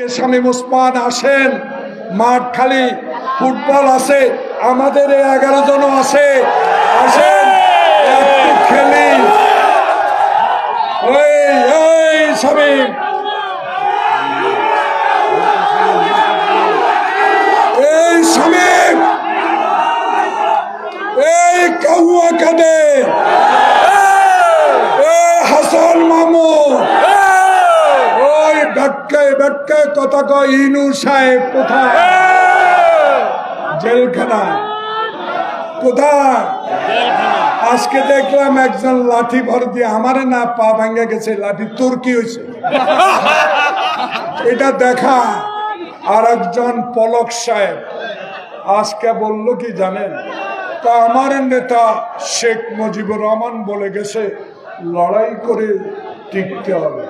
শামীম ওসমান আসেন, মাঠ খালি, ফুটবল আছে, আমাদের 11 জন আছে, আসেন একটু খেলি। ওই শামীম, এই শামীম, এই কাউয়া কাদে, হাসান মামুন, ওই ব্যাটকায় ব্যাটকায় কথা কয় ইনু সাহেব কোথায়? জেলখানা কোথায়? আজকে দেখলাম একজন লাঠি ভর দিয়ে, আমারে না পা ভাঙ্গা গেছে, লাঠি তোর কি হয়েছে এটা দেখা। আর একজন পলক সাহেব আজকে বলল কি জানেন, তা আমার নেতা শেখ মুজিবুর রহমান বলে গেছে লড়াই করে টিকতে হবে,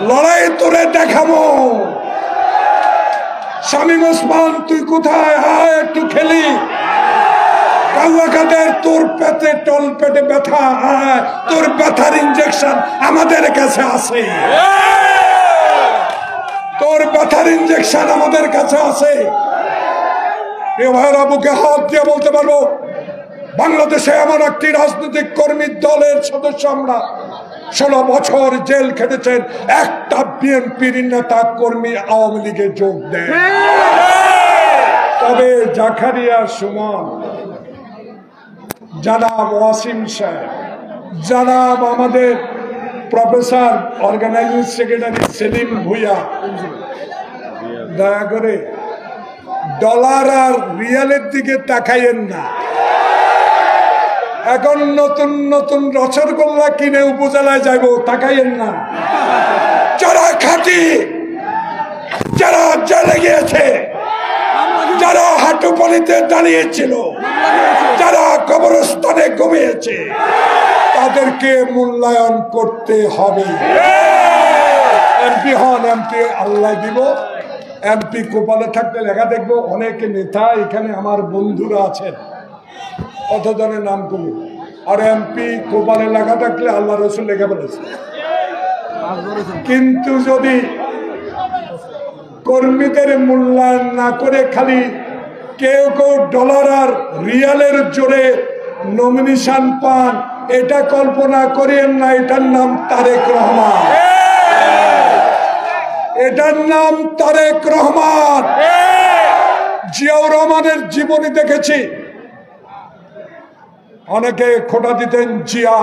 লড়াই তোরে দেখাবো। শামীম ওসমান তুই কোথায়? আয় একটু খেলি। কাউয়া কাদের তোর পেটে টল পেটে ব্যথা, আয় তোর ব্যথার ইনজেকশন আমাদের কাছে আছে, তোর ব্যথার ইনজেকশন আমাদের কাছে আছে। এ ভাইয়েরা বুকে হাত দিয়ে বলতে পারবো, বাংলাদেশে এমন একটি রাজনৈতিক কর্মী দলের সদস্য আমরা, 16 বছর জেল খেটেছেন, একটা বিএনপির নেতা কর্মী আওয়ামী লীগে যোগ দেয়। তবে জাকারিয়া সুমন, জানাব ওয়াসিম সাহেব, জানাব আমাদের professor organising secretary Selim Bhuiyan, দয়া করে ডলার আর রিয়ালের দিকে তাকাইয়েন না। এখন নতুন নতুন রসগোল্লা কিনে উপজেলায় যাইব, তাকাইয়েন না। যারা খাঁটি, যারা জেলে গিয়েছে, যারা হাঁটুপানিতে দাঁড়িয়েছিল, যারা কবরস্থানে ঘুমিয়েছে, তাদেরকে মূল্যায়ন করতে হবে। এমপি হন, এমপি আল্লাহ দিব। এমপি কপালে থাকতে লেখা দেখবো অনেক নেতা, এখানে আমার বন্ধুরা আছেন, কতজনের নাম করি। আর এমপি কপালে লেখা থাকলে আল্লাহ রসুল লেখা বলেছে। কিন্তু যদি কর্মীদের মূল্যায়ন না করে খালি কেউ কেউ ডলার আর রিয়ালের জোরে নমিনেশন পান, এটা কল্পনা করিয়েন না। এটার নাম তারেক রহমান, এটার নাম তারেক রহমান। জিয়াউর রহমানের জীবনী দেখেছি, অনেকে খোঁটা দিতেন জিয়া